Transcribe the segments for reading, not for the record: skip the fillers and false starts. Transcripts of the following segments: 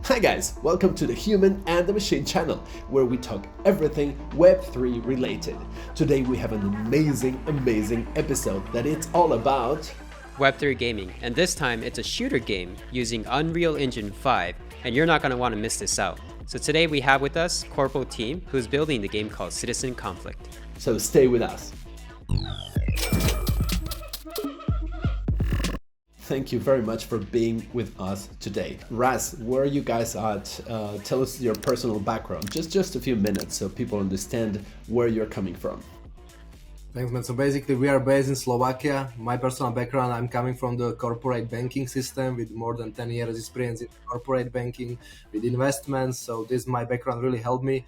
Hi guys, welcome to the Human and the Machine channel, where we talk everything Web3 related. Today we have an amazing episode that it's all about Web3 gaming, and this time it's a shooter game using Unreal Engine 5, and you're not going to want to miss this out. So today we have with us Corpo Team, who's building the game called Citizen Conflict. So stay with us. Thank you very much for being with us today. Raz, where are you guys at? Tell us your personal background, just a few minutes so people understand where you're coming from. Thanks, man. So basically, we are based in Slovakia. My personal background, I'm coming from the corporate banking system with more than 10 years experience in corporate banking with investments. So this, my background really helped me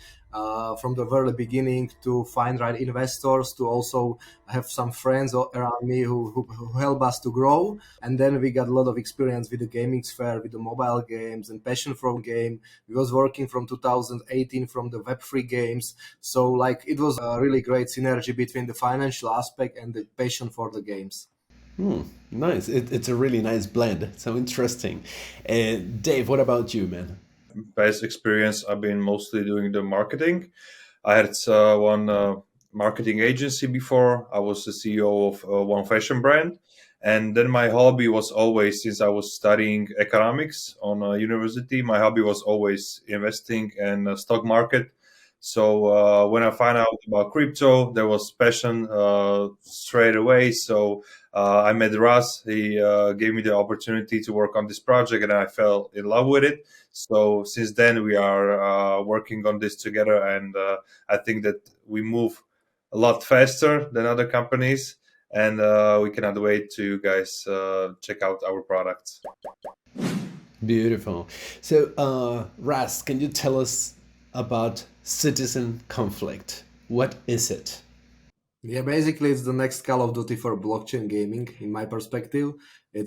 from the very beginning to find right investors, to also have some friends around me who help us to grow. And then we got a lot of experience with the gaming sphere, with the mobile games and passion for game. We was working from 2018 from the Web3 games. So like it was a really great synergy between the financial aspect and the passion for the games. Nice. It's a really nice blend. So interesting. Dave, what about you, man? Past experience, I've been mostly doing the marketing. I had one marketing agency before. I was the CEO of one fashion brand. And then my hobby was always, since I was studying economics on a university, my hobby was always investing in the stock market. So when I found out about crypto, there was passion straight away. So I met Russ. He gave me the opportunity to work on this project, and I fell in love with it. So since then, we are working on this together, and I think that we move a lot faster than other companies, and we cannot wait to guys check out our products. Beautiful. So, Raz, can you tell us about Citizen Conflict? What is it? Yeah, basically it's the next Call of Duty for blockchain gaming, in my perspective.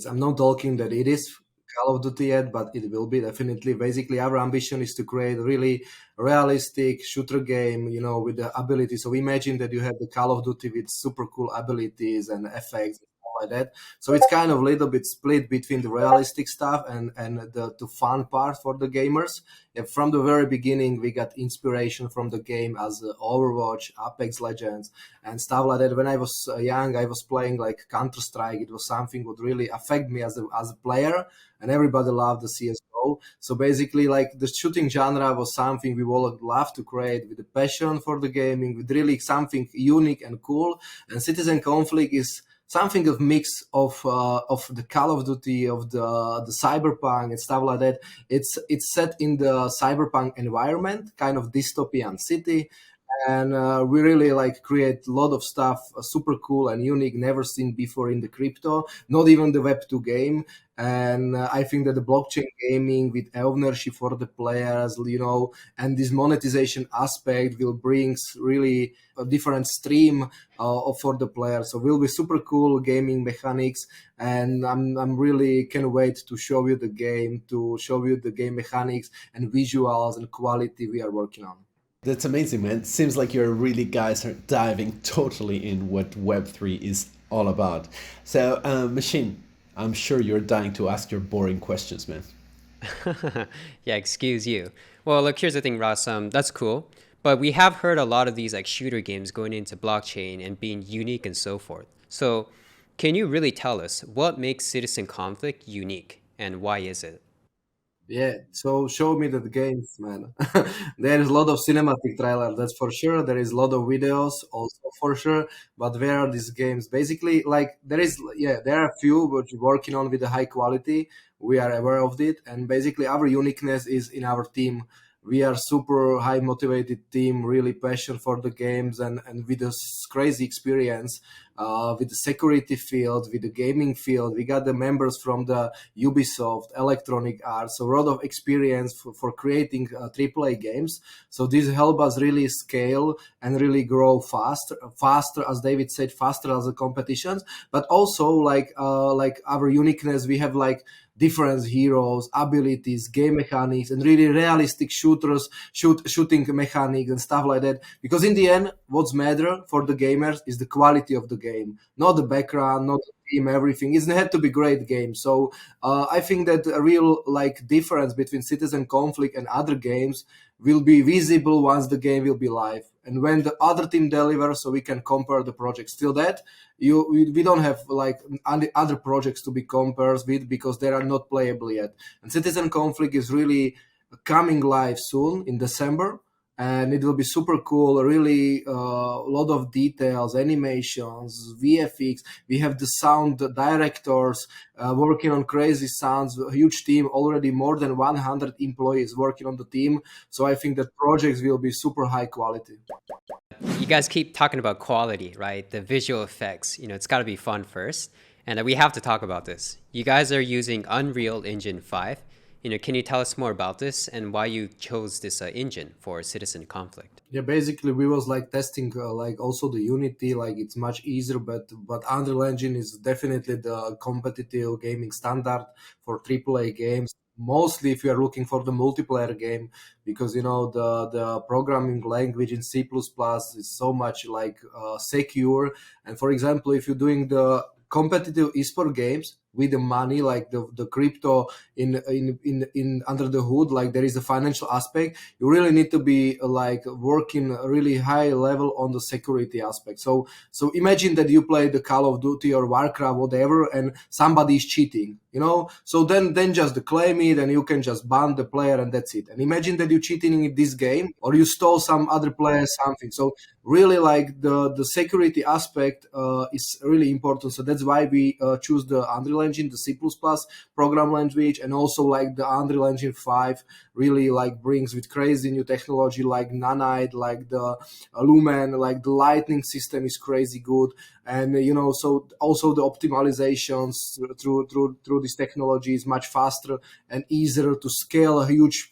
I'm not talking that it is Call of Duty yet, but it will be definitely. Basically, our ambition is to create a really realistic shooter game, with the ability. So imagine that you have the Call of Duty with super cool abilities and effects and stuff like that. So it's kind of a little bit split between the realistic stuff and the fun part for the gamers. Yeah, from the very beginning, we got inspiration from the game as Overwatch, Apex Legends, and stuff like that. When I was young, I was playing like Counter Strike. It was something that really affect me as a player, and everybody loved the CS:GO. So basically, like the shooting genre was something we would love to create with a passion for the gaming, with really something unique and cool. And Citizen Conflict is something of mix of the Call of Duty, of the cyberpunk and stuff like that. It's set in the cyberpunk environment, kind of dystopian city, and we really like create a lot of stuff super cool and unique, never seen before in the crypto, not even the Web2 game. And I think that the blockchain gaming with ownership for the players, and this monetization aspect will bring really a different stream for the players. So will be super cool gaming mechanics, and I'm really can't wait to show you the game, to show you the game mechanics and visuals and quality we are working on. That's amazing, man. Seems like you're really guys are diving totally in what Web3 is all about. So, Machine, I'm sure you're dying to ask your boring questions, man. Yeah, excuse you. Well, look, here's the thing, Ross. That's cool. But we have heard a lot of these like shooter games going into blockchain and being unique and so forth. So can you really tell us what makes Citizen Conflict unique and why is it? Yeah, so show me the games, man. There is a lot of cinematic trailer, that's for sure. There is a lot of videos also for sure. But where are these games? Basically, like there are a few which we're working on with the high quality. We are aware of it, and basically our uniqueness is in our team. We are super high motivated team, really passion for the games, and with this crazy experience with the security field, with the gaming field. We got the members from the Ubisoft, Electronic Arts, so a lot of experience for creating AAA games. So this help us really scale and really grow faster, as David said, faster as the competitions. But also like our uniqueness, we have like different heroes, abilities, game mechanics, and really realistic shooting mechanics and stuff like that. Because in the end, what's matter for the gamers is the quality of the game, not the background, not the team, everything. It had to be great game. So I think that a real like difference between Citizen Conflict and other games will be visible once the game will be live and when the other team delivers, so we can compare the projects. Till that, we don't have like other projects to be compared with because they are not playable yet. And Citizen Conflict is really coming live soon in December, and it will be super cool. Really, a lot of details, animations, VFX. We have the sound directors working on crazy sounds. A huge team, already more than 100 employees working on the team. So I think that projects will be super high quality. You guys keep talking about quality, right? The visual effects, it's got to be fun first. And we have to talk about this. You guys are using Unreal Engine 5. Can you tell us more about this and why you chose this engine for Citizen Conflict? Yeah, basically we was like testing like also the Unity, like it's much easier, but Unreal Engine is definitely the competitive gaming standard for AAA games. Mostly if you are looking for the multiplayer game, because the programming language in C++ is so much like secure. And for example, if you're doing the competitive esport games with the money, like the crypto in under the hood, like there is a financial aspect, you really need to be like working really high level on the security aspect. So imagine that you play the Call of Duty or Warcraft, whatever, and somebody is cheating, so then just claim it and you can just ban the player and that's it. And imagine that you're cheating in this game or you stole some other player something. So really like the security aspect is really important. So that's why we choose the Unreal Engine, the C++ program language, and also like the Unreal Engine 5 really like brings with crazy new technology like Nanite, like the Lumen, like the lighting system is crazy good. And so also the optimizations through this technology is much faster and easier to scale a huge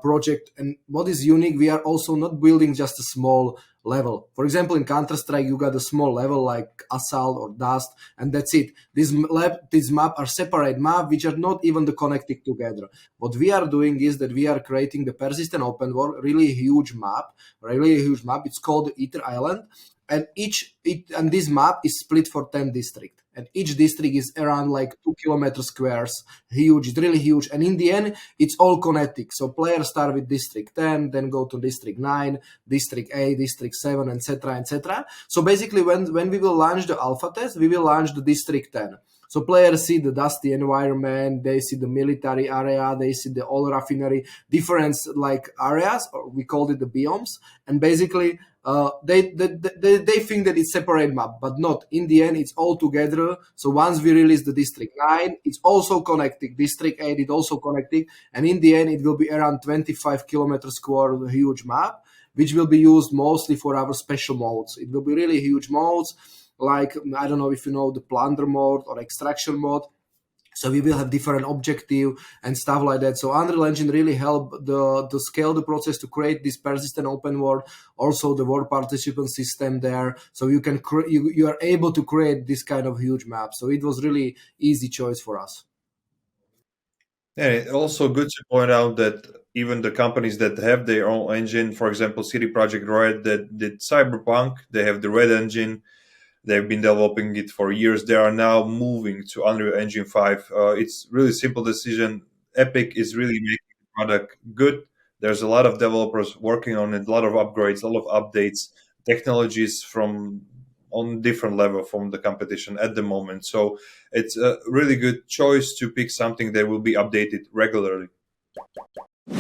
project. And what is unique, we are also not building just a small level. For example, in Counter-Strike, you got a small level like Assault or Dust, and that's it. This map are separate map which are not even connected together. What we are doing is that we are creating the persistent open world, really huge map. It's called Ether Island, and this map is split for 10 districts, and each district is around like 2 squares, huge. It's really huge, and in the end it's all connected. So players start with district 10, then go to district 9, district 8, district 7, etc. So basically when we will launch the alpha test, we will launch the district 10. So players see the dusty environment, they see the military area, they see the oil refinery, different like areas, or we called it the biomes, and basically they think that it's separate map, but not. In the end, it's all together. So once we release the District 9, it's also connected. District 8, it also connected, and in the end, it will be around 25 kilometers square, huge map, which will be used mostly for our special modes. It will be really huge modes, like I don't know if you know the plunder mode or extraction mode. So we will have different objective and stuff like that. So Unreal Engine really help to scale the process to create this persistent open world. Also the world participant system there. So you can you are able to create this kind of huge map. So it was really easy choice for us. Yeah, it's also good to point out that even the companies that have their own engine, for example, CD Projekt Red that did Cyberpunk, they have the Red engine. They've been developing it for years. They are now moving to Unreal Engine 5. It's really simple decision. Epic is really making the product good. There's a lot of developers working on it, a lot of upgrades, a lot of updates, technologies from on different level from the competition at the moment. So it's a really good choice to pick something that will be updated regularly.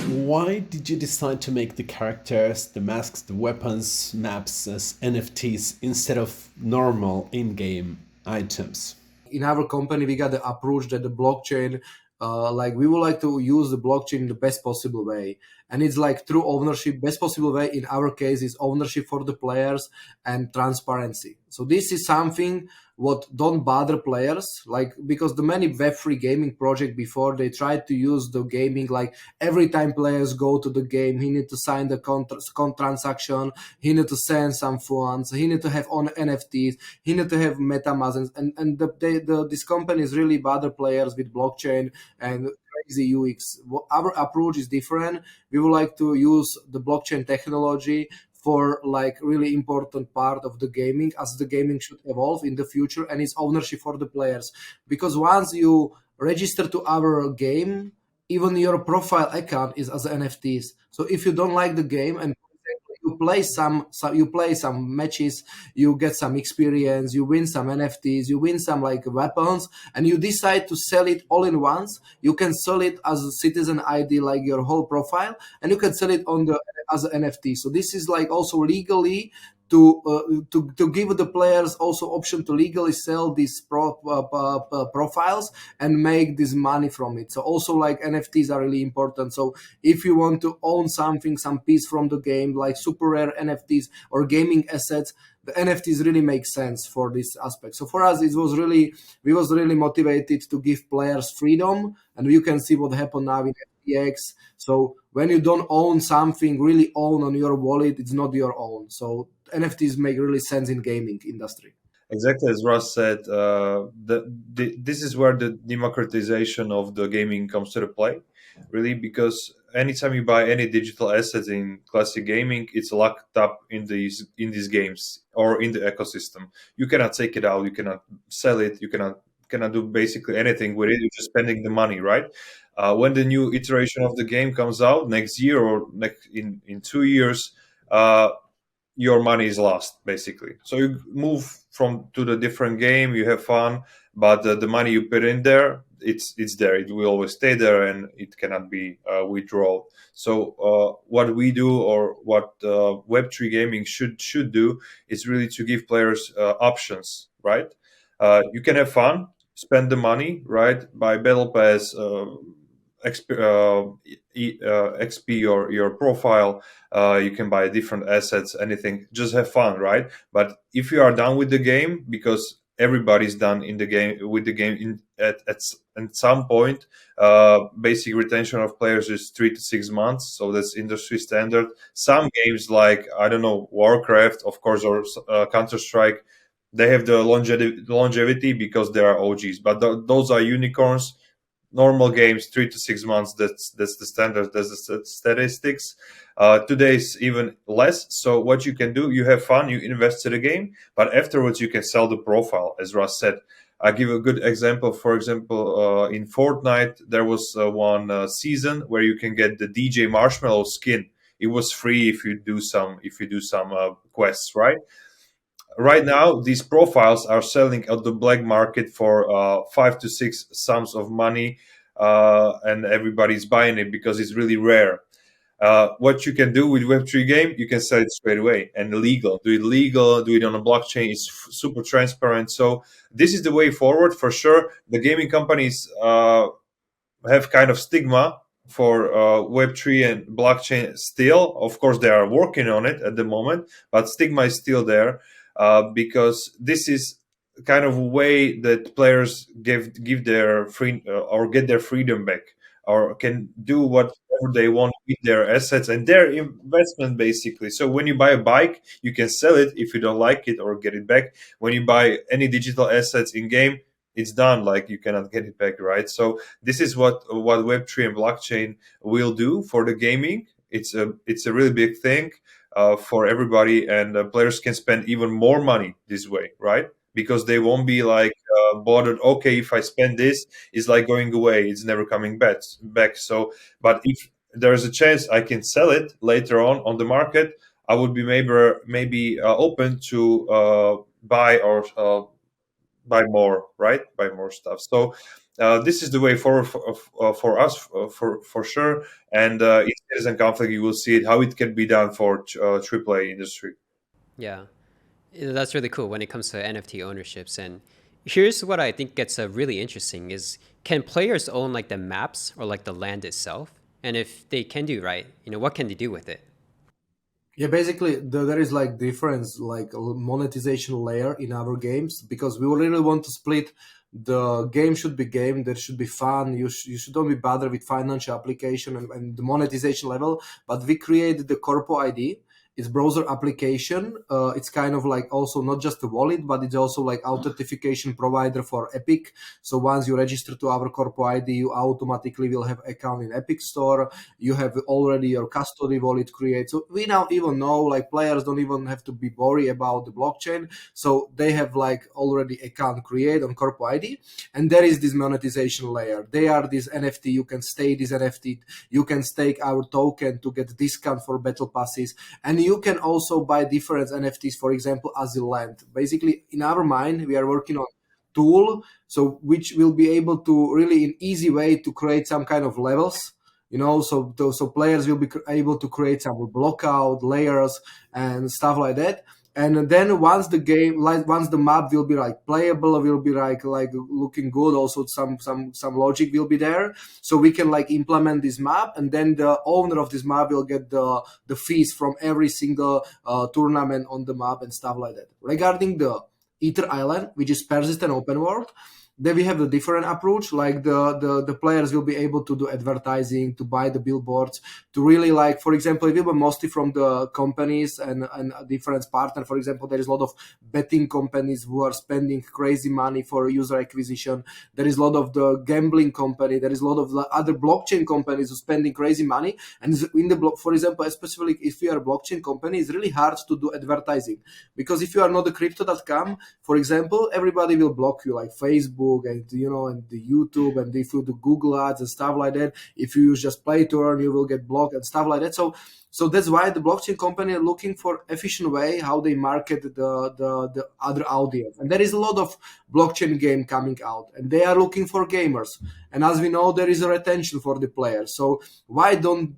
Why did you decide to make the characters, the masks, the weapons, maps as NFTs instead of normal in-game items? In our company, we got the approach that the blockchain, like we would like to use the blockchain in the best possible way. And it's like through ownership, best possible way in our case is ownership for the players and transparency. So this is something what don't bother players, like because the many Web3 gaming project before, they tried to use the gaming like every time players go to the game, he need to sign the transaction, he need to send some funds, he need to have on NFTs, he need to have MetaMask, and these companies really bother players with blockchain and crazy UX. Our approach is different. We would like to use the blockchain technology for like really important part of the gaming, as the gaming should evolve in the future, and it's ownership for the players. Because once you register to our game, even your profile account is as NFTs. So if you don't like the game and you play some matches, you get some experience, you win some NFTs, you win some like weapons, and you decide to sell it all in once, you can sell it as a citizen ID, like your whole profile, and you can sell it on the as an NFT. So this is like also legally to give the players also option to legally sell these profiles and make this money from it. So also like NFTs are really important. So if you want to own something, some piece from the game, like super rare NFTs or gaming assets, the NFTs really make sense for this aspect. So for us, we was really motivated to give players freedom, and you can see what happened now in FTX. So when you don't own something, really own on your wallet, it's not your own. So NFTs make really sense in gaming industry. Exactly as Russ said, this is where the democratization of the gaming comes to the play, really, because anytime you buy any digital asset in classic gaming, it's locked up in these games or in the ecosystem. You cannot take it out, you cannot sell it, you cannot do basically anything with it. You're just spending the money, right? When the new iteration of the game comes out next year or in 2 years, your money is lost basically. So you move from to the different game, you have fun, but the money you put in there, it's there, it will always stay there, and it cannot be withdrawn. So what we do, or what Web3 gaming should do, is really to give players options, right? You can have fun, spend the money, right, buy battle pass, XP your profile. You can buy different assets, anything. Just have fun, right? But if you are done with the game, because everybody's done in the game with the game at some point, basic retention of players is 3 to 6 months, so that's industry standard. Some games like, I don't know, Warcraft, of course, or Counter-Strike, they have the longevity because they are OGs, but those are unicorns. Normal games, 3 to 6 months. That's the standard. That's the statistics. Today is even less. So what you can do, you have fun, you invest to the game, but afterwards you can sell the profile, as Russ said. I give a good example. For example, in Fortnite, there was one season where you can get the DJ Marshmallow skin. It was free if you do some quests, right? Right now, these profiles are selling at the black market for 5 to 6 sums of money, and everybody's buying it because it's really rare. What you can do with Web3 game, you can sell it straight away and legal. Do it legal, do it on a blockchain. It's super transparent. So this is the way forward for sure. The gaming companies have kind of stigma for Web3 and blockchain still. Of course, they are working on it at the moment, but stigma is still there. Because this is kind of a way that players give their free or get their freedom back, or can do whatever they want with their assets and their investment, basically. So when you buy a bike, you can sell it if you don't like it, or get it back. When you buy any digital assets in game, it's done, like you cannot get it back, right? So this is what Web3 and blockchain will do for the gaming. It's a really big thing. For everybody, and players can spend even more money this way, right? Because they won't be like bothered. Okay, if I spend this, it's like going away; it's never coming back. So, but if there's a chance I can sell it later on the market, I would be maybe open to buy or buy more, right? Buy more stuff. So this is the way forward for us, for sure. And in Citizen Conflict, you will see it how it can be done for AAA industry. Yeah, that's really cool when it comes to NFT ownerships. And here's what I think gets really interesting is, can players own like the maps or like the land itself? And if they can do right, what can they do with it? Yeah, basically there is like difference, like a monetization layer in our games, because we really want to split. The game should be game, there should be fun, you should not be bothered with financial application and the monetization level, but we create the corpo ID, It's browser application. It's kind of like also not just a wallet, but it's also like authentication provider for Epic. So once you register to our Corpo ID, you automatically will have account in Epic Store. You have already your custody wallet created. So we now even know like players don't even have to be worried about the blockchain. So they have like already account created on Corpo ID. And there is this monetization layer. They are this NFT. You can stake this NFT. You can stake our token to get discount for battle passes. And you can also buy different NFTs, for example, Azil Land. Basically, in our mind, we are working on tool, so which will be able to really in easy way to create some kind of levels, so players will be able to create some blockout layers and stuff like that. And then once the map will be like playable, will be like looking good, also some logic will be there, so we can like implement this map, and then the owner of this map will get the fees from every single tournament on the map and stuff like that. Regarding the Ether Island, which is persistent open world, then we have a different approach. Like the players will be able to do advertising, to buy the billboards, to really like, for example, it will be mostly from the companies and different partners. For example, there is a lot of betting companies who are spending crazy money for user acquisition. There is a lot of the gambling company. There is a lot of the other blockchain companies who are spending crazy money. And in the block, for example, especially if you are a blockchain company, it's really hard to do advertising, because if you are not a crypto.com, for example, everybody will block you, like Facebook and and the YouTube, and if you do Google ads and stuff like that, if you use just play to earn, you will get blocked and stuff like that. So that's why the blockchain company are looking for efficient way how they market the other audience. And there is a lot of blockchain game coming out, and they are looking for gamers. And as we know, there is a retention for the players. So why then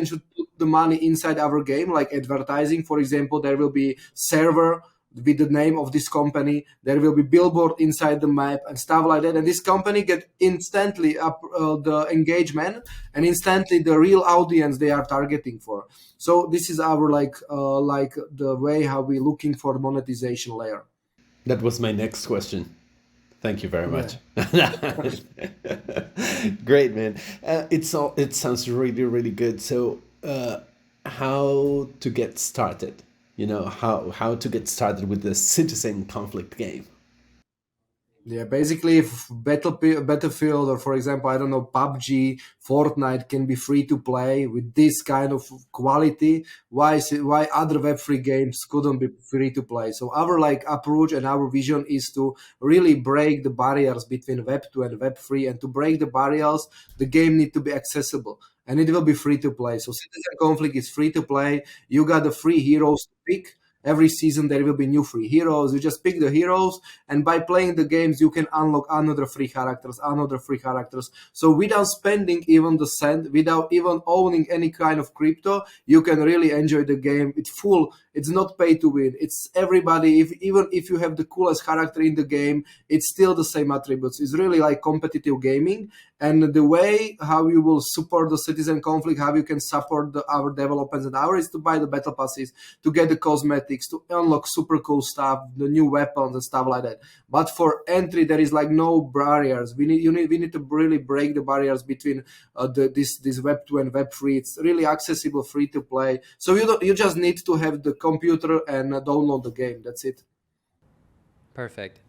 should put the money inside our game, like advertising? For example, there will be server with the name of this company, there will be billboard inside the map and stuff like that, and this company get instantly up the engagement and instantly the real audience they are targeting for. So this is our like the way how we looking for monetization layer. That was my next question. Thank you very much. Great, man. It sounds really, really good. So how to get started? How to get started with the Citizen Conflict game. Yeah, basically, if Battlefield, or for example, I don't know, PUBG, Fortnite can be free to play with this kind of quality, why other Web3 games couldn't be free to play? So our like approach and our vision is to really break the barriers between Web2 and Web3, and to break the barriers, the game need to be accessible. And it will be free to play. So Citizen Conflict is free to play. You got the free heroes to pick. Every season there will be new free heroes. You just pick the heroes, and by playing the games, you can unlock another free characters. So without spending even the cent, without even owning any kind of crypto, you can really enjoy the game. It's not pay to win. It's everybody. Even if you have the coolest character in the game, it's still the same attributes. It's really like competitive gaming. And the way how you will support the Citizen Conflict, how you can support our developers and ours, is to buy the battle passes, to get the cosmetics, to unlock super cool stuff, the new weapons and stuff like that. But for entry, there is like no barriers. We need to really break the barriers between this Web 2 and Web 3. It's really accessible, free to play. So you just need to have the computer and download the game. That's it. Perfect.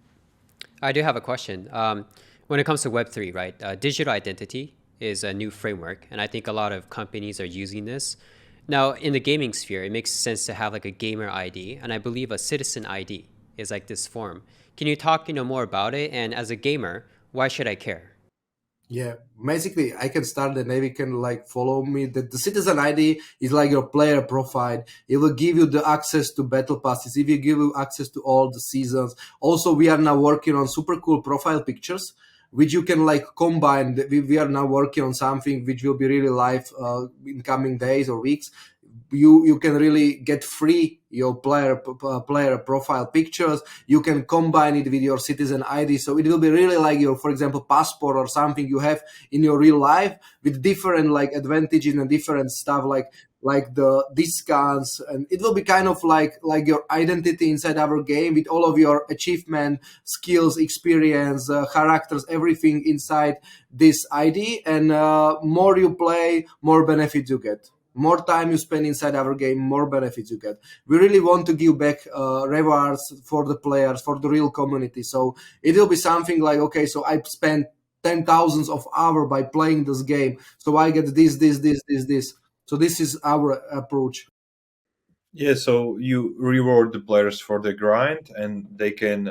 I do have a question. When it comes to Web3, right, digital identity is a new framework, and I think a lot of companies are using this. Now, in the gaming sphere, it makes sense to have like a gamer ID, and I believe a citizen ID is like this form. Can you talk, more about it? And as a gamer, why should I care? Yeah, basically, I can start and maybe can like follow me. The citizen ID is like your player profile. It will give you the access to battle passes. It will give you access to all the seasons. Also, we are now working on super cool profile pictures, which you can like combine. We are now working on something which will be really live in coming days or weeks. You can really get free your player profile pictures. You can combine it with your citizen ID, so it will be really like your, for example, passport or something you have in your real life, with different like advantages and different stuff like the discounts, and it will be kind of like your identity inside our game, with all of your achievement, skills, experience, characters, everything inside this ID. And more you play, more benefits you get. More time you spend inside our game, more benefits you get. We really want to give back rewards for the players, for the real community. So it will be something like, okay, so I spent 10,000s of hours by playing this game, so I get this. So this is our approach. Yeah, so you reward the players for the grind, and they can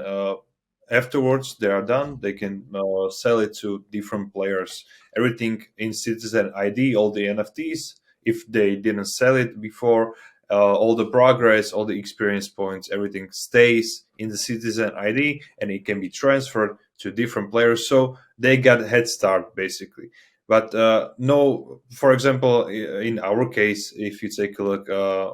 afterwards they are done. They can sell it to different players. Everything in Citizen ID, all the NFTs. If they didn't sell it before, all the progress, all the experience points, everything stays in the Citizen ID, and it can be transferred to different players. So they got a head start basically. But no, for example, in our case, if you take a look,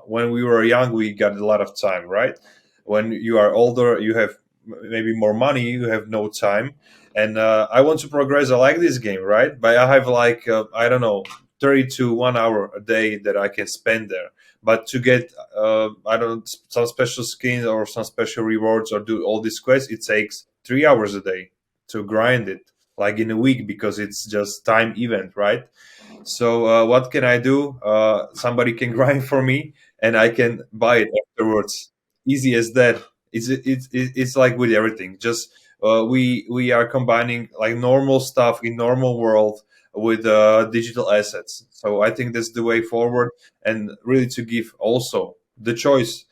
when we were young, we got a lot of time, right? When you are older, you have maybe more money, you have no time. And I want to progress. I like this game, right? But I have like, I don't know, 30 to 1 hour a day that I can spend there. But to get, I don't know, some special skins or some special rewards or do all these quests, it takes 3 hours a day to grind it like in a week because it's just time event, right? So what can I do? Somebody can grind for me, and I can buy it afterwards. Easy as that. It's like with everything. Just we are combining like normal stuff in normal world with digital assets. So I think that's the way forward, and really to give also the choice.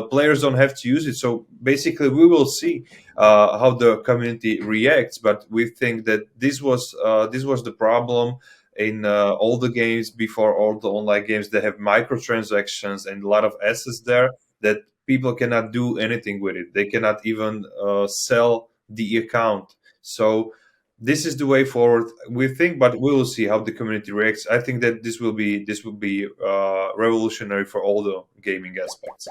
Players don't have to use it. So basically, we will see how the community reacts. But we think that this was the problem in all the games before, all the online games. They have microtransactions and a lot of assets there that people cannot do anything with it. They cannot even sell the account. So this is the way forward, we think, but we will see how the community reacts. I think that this will be revolutionary for all the gaming aspects.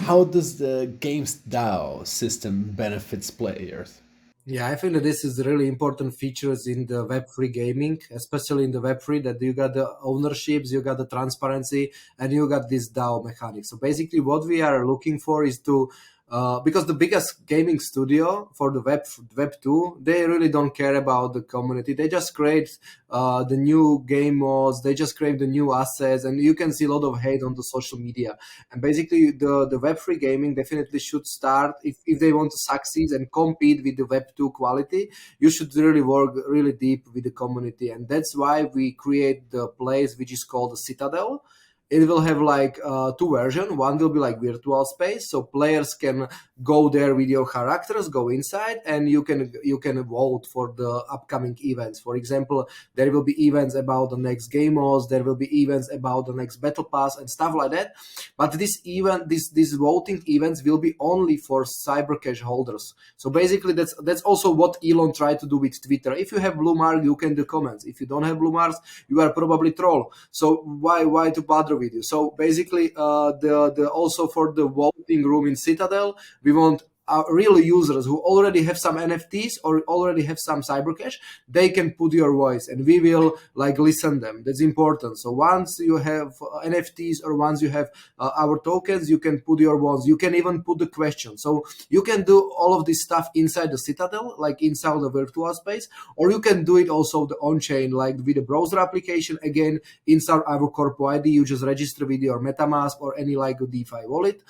How does the games DAO system benefits players? Yeah, I think that this is really important features in the Web3 gaming, especially in the Web3, that you got the ownerships, you got the transparency, and you got this DAO mechanic. So basically, what we are looking for is to because the biggest gaming studio for the Web2, they really don't care about the community. They just create the new game modes, they just create the new assets, and you can see a lot of hate on the social media. And basically, the Web3 gaming definitely should start, if they want to succeed and compete with the Web2 quality, you should really work really deep with the community. And that's why we create the place which is called the Citadel. It will have like two versions. One will be like virtual space, so players can go there with your characters, go inside, and you can vote for the upcoming events. For example, there will be events about the next game modes, there will be events about the next battle pass and stuff like that. But these voting events will be only for Cybercash holders. So basically, that's also what Elon tried to do with Twitter. If you have blue mark, you can do comments. If you don't have blue marks, you are probably troll. So why to bother with you? So basically, the also for the voting room in Citadel, we want real users who already have some NFTs or already have some Cybercash. They can put your voice, and we will like listen them. That's important. So once you have NFTs or once you have our tokens, you can put your voice. You can even put the question. So you can do all of this stuff inside the Citadel, like inside the virtual space, or you can do it also the on-chain, like with a browser application. Again, inside our Corpo ID, you just register with your MetaMask or any like a DeFi wallet,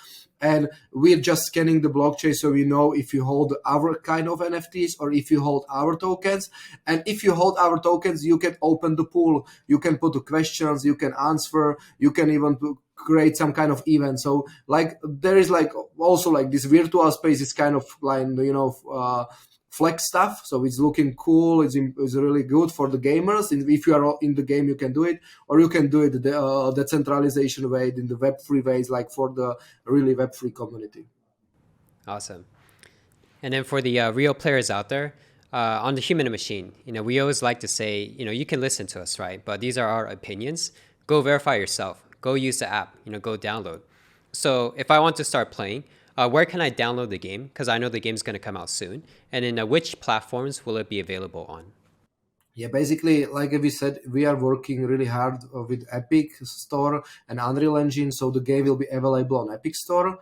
and we're just scanning the blockchain so we know if you hold our kind of NFTs or if you hold our tokens. And if you hold our tokens, you can open the pool, you can put the questions, you can answer, you can even create some kind of event. So like there is like also like this virtual space is kind of like flex stuff, so it's looking cool. It's really good for the gamers. And if you are in the game, you can do it, or you can do it the decentralization way, in the Web3 ways, like for the really Web3 community. Awesome. And then for the real players out there, on the human and machine, we always like to say, you can listen to us, right? But these are our opinions. Go verify yourself. Go use the app. Go download. So if I want to start playing, where can I download the game? Because I know the game's going to come out soon. And in which platforms will it be available on? Yeah, basically, like we said, we are working really hard with Epic Store and Unreal Engine, so the game will be available on Epic Store.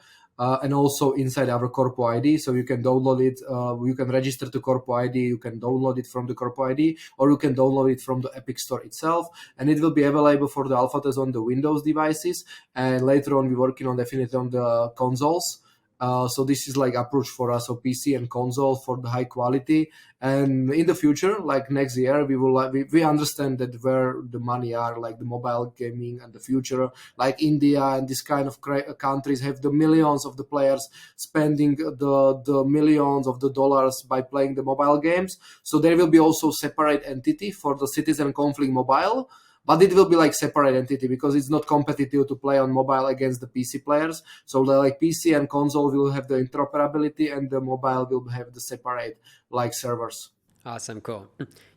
and also inside our Corpo ID. So you can download it, you can register to Corpo ID, you can download it from the Corpo ID, or you can download it from the Epic Store itself, and it will be available for the alpha test on the Windows devices, and later on we're working on definitely on the consoles. So this is like approach for us, so PC and console for the high quality. And in the future, like next year, we will we understand that where the money are, like the mobile gaming and the future, like India and this kind of countries have the millions of the players spending the millions of the dollars by playing the mobile games. So there will be also separate entity for the Citizen Conflict Mobile. But it will be like separate entity because it's not competitive to play on mobile against the PC players. So the like PC and console will have the interoperability, and the mobile will have the separate like servers. Awesome, cool.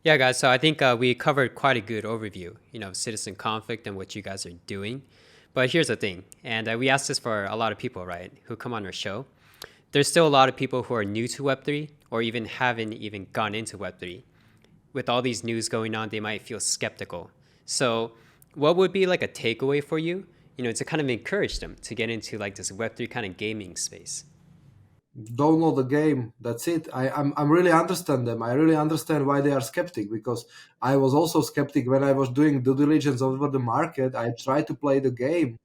Yeah, guys. So I think we covered quite a good overview, Citizen Conflict and what you guys are doing. But here's the thing, and we asked this for a lot of people, right, who come on our show. There's still a lot of people who are new to Web3 or even haven't even gone into Web3. With all these news going on, they might feel skeptical. So what would be like a takeaway for you, to kind of encourage them to get into like this Web3 kind of gaming space? Download the game. That's it. I'm really understand them. I really understand why they are skeptic, because I was also skeptic when I was doing due diligence over the market. I tried to play the game.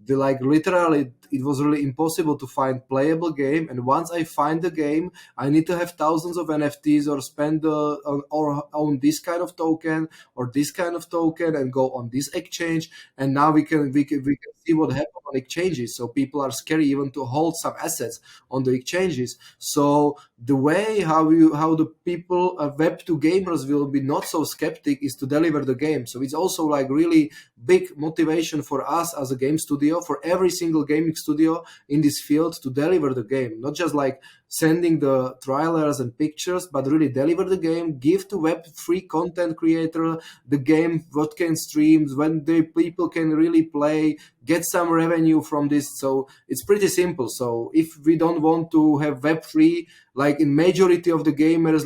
Literally, it was really impossible to find playable game. And once I find the game, I need to have thousands of NFTs or spend or own this kind of token or this kind of token and go on this exchange. And now we can see what happens on exchanges. So people are scared even to hold some assets on the exchanges. So the way how the people Web2 gamers will be not so skeptic is to deliver the game. So it's also like really big motivation for us as a game studio, for every single gaming studio in this field, to deliver the game, not just like sending the trailers and pictures, but really deliver the game, give to Web3 content creator the game, what can streams, when the people can really play, get some revenue from this. So it's pretty simple. So if we don't want to have Web3, like in majority of the gamers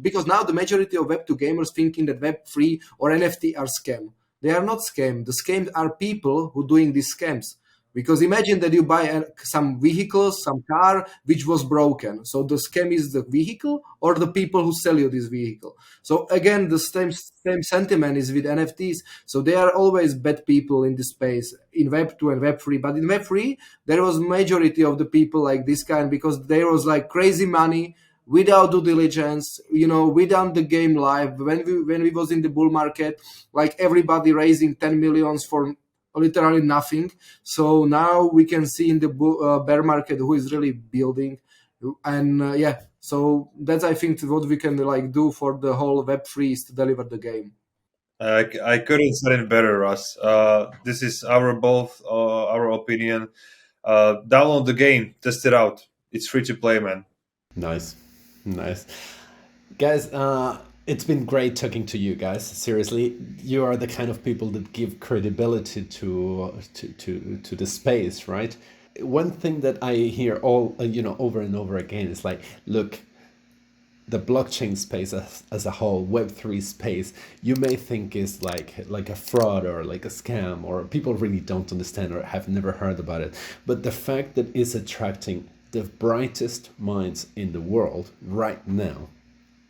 because now the majority of Web2 gamers thinking that Web3 or NFT are scam. They are not scam. The scams are people who doing these scams. Because imagine that you buy some vehicle, some car, which was broken. So the scam is the vehicle or the people who sell you this vehicle. So again, the same sentiment is with NFTs. So they are always bad people in this space, in Web2 and Web3. But in Web3, there was majority of the people like this kind, because there was like crazy money, without due diligence, without the game live. When we was in the bull market, like everybody raising 10 millions for literally nothing. So now we can see in the bear market who is really building. And so that's, I think, what we can like do for the whole Web3 is to deliver the game. I couldn't say it better, Russ. This is our opinion. Download the game, test it out. It's free to play, man. Nice. Guys, it's been great talking to you guys. Seriously, you are the kind of people that give credibility to the space, right? One thing that I hear over and over again is like, look, the blockchain space as a whole, Web3 space, you may think is like a fraud or like a scam, or people really don't understand or have never heard about it. But the fact that it's attracting the brightest minds in the world right now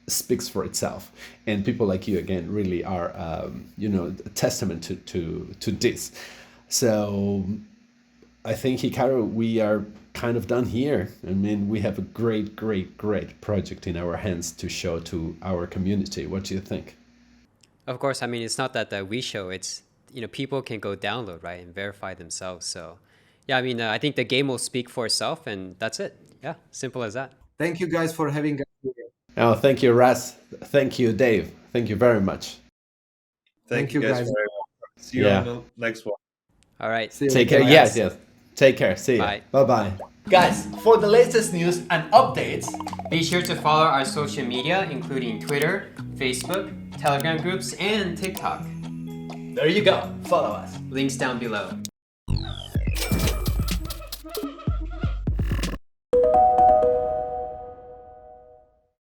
speaks for itself, and people like you again really are a testament to this. So I think, Hikaru, we are kind of done here. I mean, we have a great project in our hands to show to our community. What do you think? Of course, I mean, it's not that we show, it's people can go download, right, and verify themselves. So yeah, I mean, I think the game will speak for itself, and that's it. Yeah, simple as that. Thank you guys for having us here. Oh, thank you, Raz. Thank you, Dave. Thank you very much. Thank you guys very much. See you on the next one. All right. Take care. Yes. Take care. See you. Bye. Bye. Guys, for the latest news and updates, be sure to follow our social media, including Twitter, Facebook, Telegram groups, and TikTok. there you go. Follow us. Links down below.